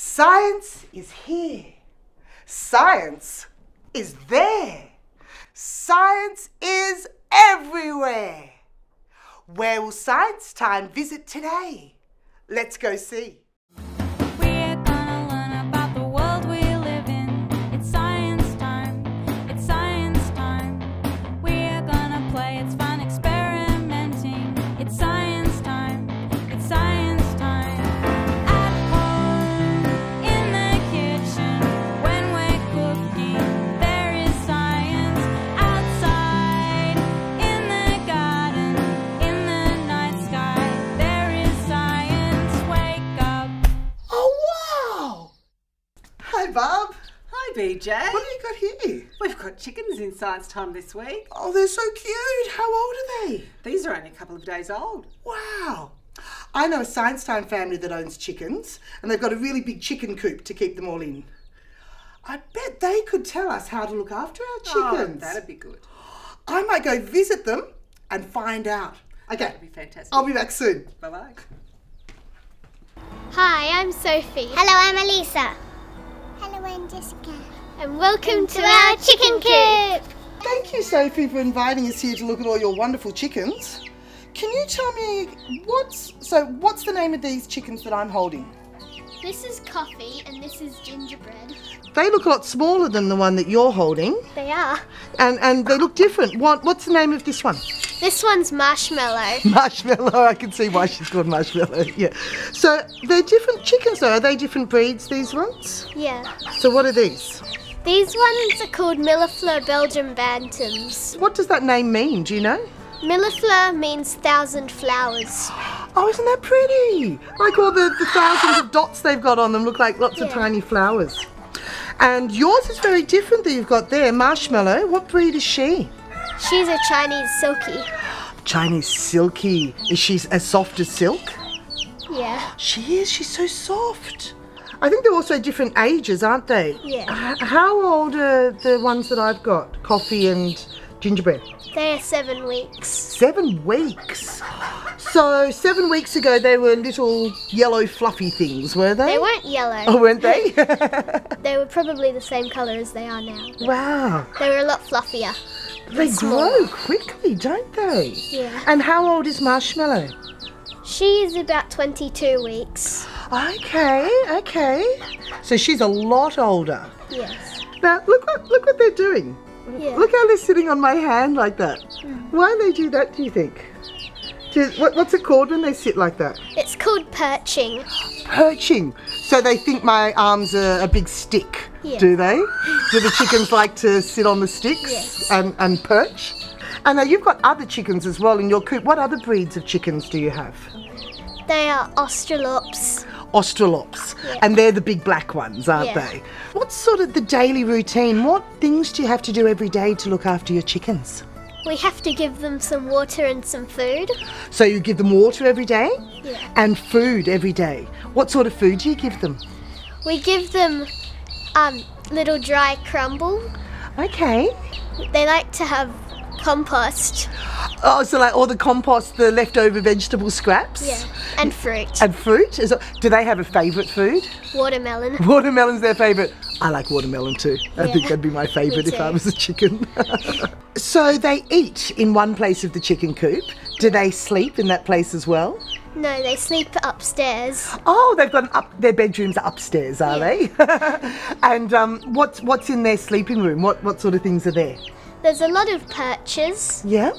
Science is here. Science is there. Science is everywhere. Where will Science Time visit today? Let's go see. We're gonna learn about the world we live in. It's science time. It's science time. We're gonna play. It's fun experimenting. It's science time. It's science time. At home, in the kitchen, when we're cooking, there is science. Outside, in the garden, in the night sky, there is science. Wake up. Oh, wow! Hi, Bob. Hi, BJ. What have you got here? We've got chickens in Science Time this week. Oh, they're so cute. How old are they? These are only a couple of days old. Wow. I know a Science Time family that owns chickens, and they've got a really big chicken coop to keep them all in. I bet they could tell us how to look after our chickens. Oh, that'd be good. I might go visit them and find out. Okay, That'd be fantastic. I'll be back soon. Bye-bye. Hi, I'm Sophie. Hello, I'm Elisa. Hello, I'm Jessica. And welcome to our chicken coop. Thank you, Sophie, for inviting us here to look at all your wonderful chickens. Can you tell me what's the name of these chickens that I'm holding? This is Coffee and this is Gingerbread. They look a lot smaller than the one that you're holding, They are. and they look different. What's the name of this one? This one's Marshmallow. Marshmallow. I can see why she's called Marshmallow. Yeah. So they're different chickens, though. Are they different breeds? These ones? Yeah. So what are these? These ones are called Millefleur Belgian Bantams. What does that name mean? Do you know? Millefleur means 1,000 flowers. Oh, isn't that pretty? Like all the thousands of dots they've got on them look like lots of Yeah. tiny flowers. And yours is very different that you've got there, Marshmallow. What breed is she? She's a Chinese Silkie. Chinese Silkie. Is she as soft as silk? Yeah. She is. She's so soft. I think they're also different ages, aren't they? Yeah. How old are the ones that I've got? Coffee and Gingerbread? They are 7 weeks. 7 weeks. So 7 weeks ago they were little yellow fluffy things, were they? They weren't yellow. Oh, weren't they? They were probably the same colour as they are now. Wow. They were a lot fluffier. They Small. grow quickly, don't they? Yeah. And how old is Marshmallow? She is about 22 weeks. Okay. So she's a lot older. Yes. Now look what they're doing. Yeah. Look how they're sitting on my hand like that. Why do they do that, do you think? What's it called when they sit like that? It's called perching. Perching. So they think my arms are a big stick, Yeah. do they? Do the chickens like to sit on the sticks Yes. and perch? And now you've got other chickens as well in your coop. What other breeds of chickens do you have? They are Australops. Australops. Yeah. And they're the big black ones, aren't Yeah. they? What's sort of the daily routine? What things do you have to do every day to look after your chickens? We have to give them some water and some food. So you give them water every day? Yeah. And food every day. What sort of food do you give them? We give them little dry crumble. Okay. They like to have compost. Oh, so like all the compost, the leftover vegetable scraps? Yeah. And fruit. And fruit? Do they have a favourite food? Watermelon. Watermelon's their favourite. I like watermelon too. I Yeah. think that'd be my favourite Me if I too. was a chicken. So they eat in one place of the chicken coop. Do they sleep in that place as well? No, they sleep upstairs. Oh, they've got their bedrooms are upstairs, are Yeah. they? And what's in their sleeping room? What sort of things are there? There's a lot of perches. Yeah.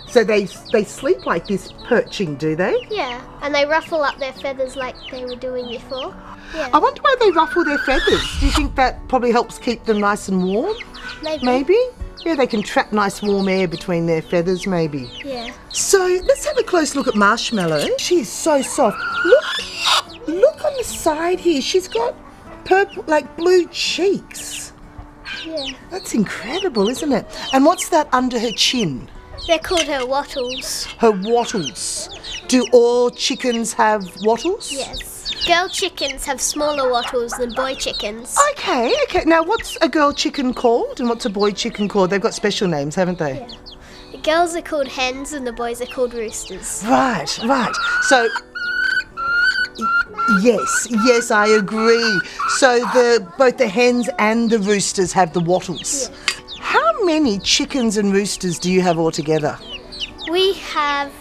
So they sleep like this, perching, do they? Yeah. And they ruffle up their feathers like they were doing before. Yeah. I wonder why they ruffle their feathers. Do you think that probably helps keep them nice and warm? Maybe? Yeah, they can trap nice warm air between their feathers, maybe. Yeah. So let's have a close look at Marshmallow. She's so soft. Look on the side here. She's got purple, like blue cheeks. Yeah. That's incredible, isn't it? And what's that under her chin? They're called her wattles. Her wattles. Do all chickens have wattles? Yes. Girl chickens have smaller wattles than boy chickens. Okay. Now, what's a girl chicken called and what's a boy chicken called? They've got special names, haven't they? Yeah. The girls are called hens and the boys are called roosters. Right. So Yes, I agree. So both the hens and the roosters have the wattles. How many chickens and roosters do you have altogether? We have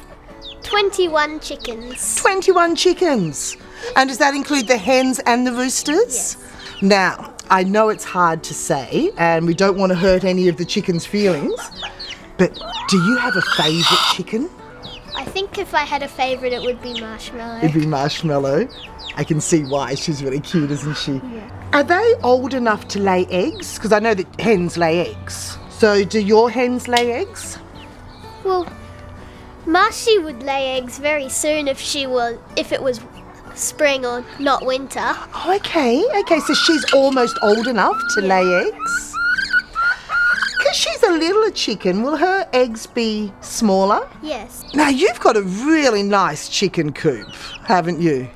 21 chickens. 21 chickens. And does that include the hens and the roosters? Yes. Now, I know it's hard to say, and we don't want to hurt any of the chickens' feelings, but do you have a favourite chicken? I think if I had a favourite, it would be Marshmallow. It'd be Marshmallow. I can see why. She's really cute, isn't she? Yeah. Are they old enough to lay eggs? Because I know that hens lay eggs. So do your hens lay eggs? Well, Marshy would lay eggs very soon if it was spring or not winter. Oh, okay, so she's almost old enough to lay eggs? Because she's a littler chicken, will her eggs be smaller? Yes. Now, you've got a really nice chicken coop, haven't you?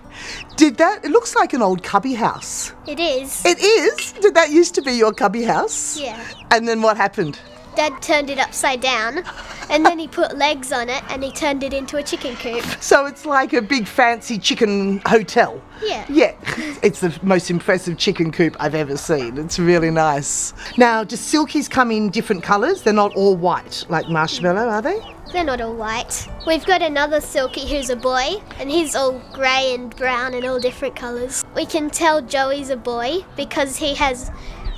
It looks like an old cubby house. It is. It is? Did that used to be your cubby house? Yeah. And then what happened? Dad turned it upside down and then he put legs on it and he turned it into a chicken coop. So it's like a big fancy chicken hotel. Yeah. Yeah, it's the most impressive chicken coop I've ever seen. It's really nice. Now, do silkies come in different colours? They're not all white, like Marshmallow, are they? They're not all white. We've got another silkie who's a boy and he's all grey and brown and all different colours. We can tell Joey's a boy because he has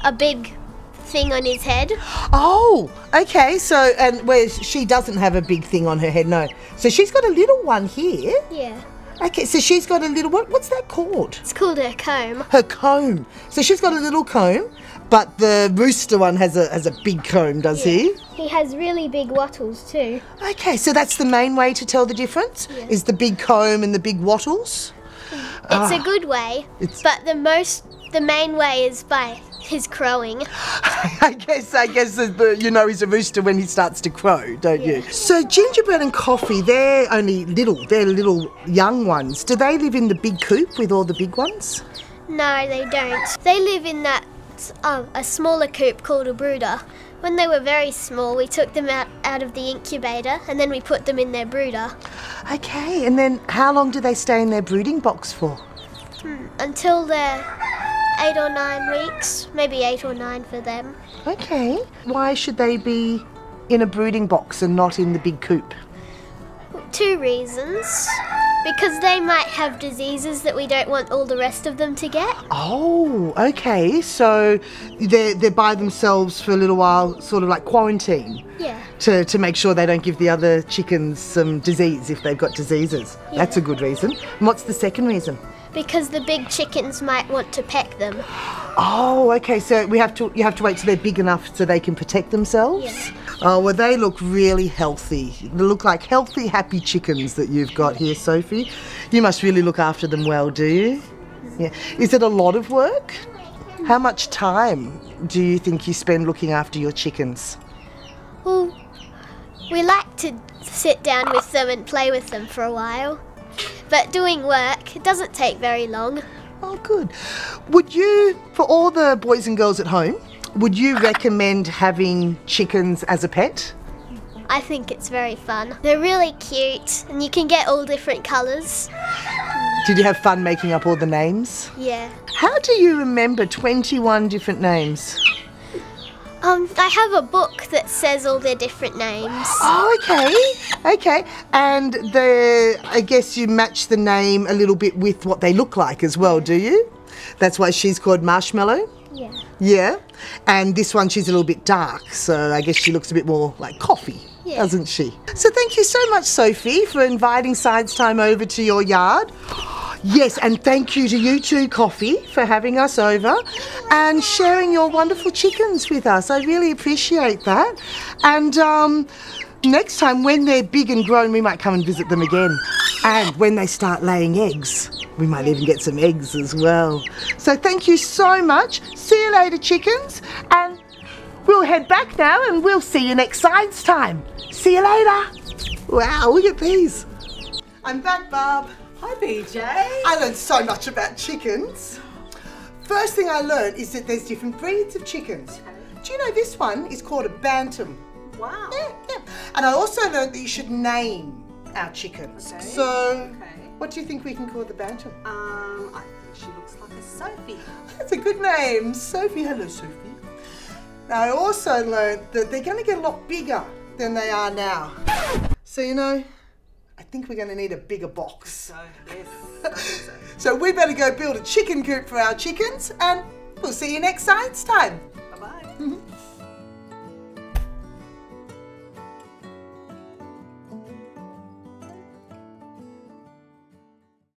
a big thing on his head. Oh, okay, so, and where she doesn't have a big thing on her head, no. So she's got a little one here. Yeah. Okay, so she's got a little, what's that called? It's called a comb. Her comb. So she's got a little comb, but the rooster one has a big comb, does he? He has really big wattles too. Okay, so that's the main way to tell the difference? Yeah. Is the big comb and the big wattles? It's a good way, but the main way is by his crowing. I guess he's a rooster when he starts to crow, don't you? So Gingerbread and Coffee, they're little young ones. Do they live in the big coop with all the big ones? No, they don't. They live in that a smaller coop called a brooder. When they were very small, we took them out of the incubator and then we put them in their brooder. Okay, and then how long do they stay in their brooding box for? Until they're 8 or 9 weeks, maybe 8 or 9 for them. Okay. Why should they be in a brooding box and not in the big coop? 2 reasons. Because they might have diseases that we don't want all the rest of them to get. Oh, okay. So they're by themselves for a little while, sort of like quarantine. Yeah. To make sure they don't give the other chickens some disease if they've got diseases. Yeah. That's a good reason. And what's the second reason? Because the big chickens might want to peck them. Oh, okay. So you have to wait till they're big enough so they can protect themselves? Yeah. Oh, well, they look really healthy. They look like healthy, happy chickens that you've got here, Sophie. You must really look after them well, do you? Yeah. Is it a lot of work? How much time do you think you spend looking after your chickens? Well, we like to sit down with them and play with them for a while. But doing work, it doesn't take very long. Oh, good. Would you, for all the boys and girls at home, would you recommend having chickens as a pet? I think it's very fun. They're really cute and you can get all different colours. Did you have fun making up all the names? Yeah. How do you remember 21 different names? I have a book that says all their different names. Oh, okay. And I guess you match the name a little bit with what they look like as well, do you? That's why she's called Marshmallow? Yeah. Yeah? And this one, she's a little bit dark, so I guess she looks a bit more like coffee, doesn't she? So thank you so much, Sophie, for inviting Science Time over to your yard. Yes, and thank you to you too, Coffee, for having us over and sharing your wonderful chickens with us. I really appreciate that. And next time, when they're big and grown, we might come and visit them again. And when they start laying eggs, we might even get some eggs as well. So thank you so much. See you later, chickens. And we'll head back now and we'll see you next Science Time. See you later. Wow, look at these. I'm back, Barb. Hi, BJ. I learned so much about chickens. First thing I learned is that there's different breeds of chickens. Do you know this one is called a bantam? Wow. Yeah. And I also learned that you should name our chickens. Okay. So, What do you think we can call the bantam? I think she looks like a Sophie. That's a good name, Sophie. Hello, Sophie. Now, I also learned that they're going to get a lot bigger than they are now. So, you know, I think we're going to need a bigger box. So, yes, I think so. So we better go build a chicken coop for our chickens, and we'll see you next science time.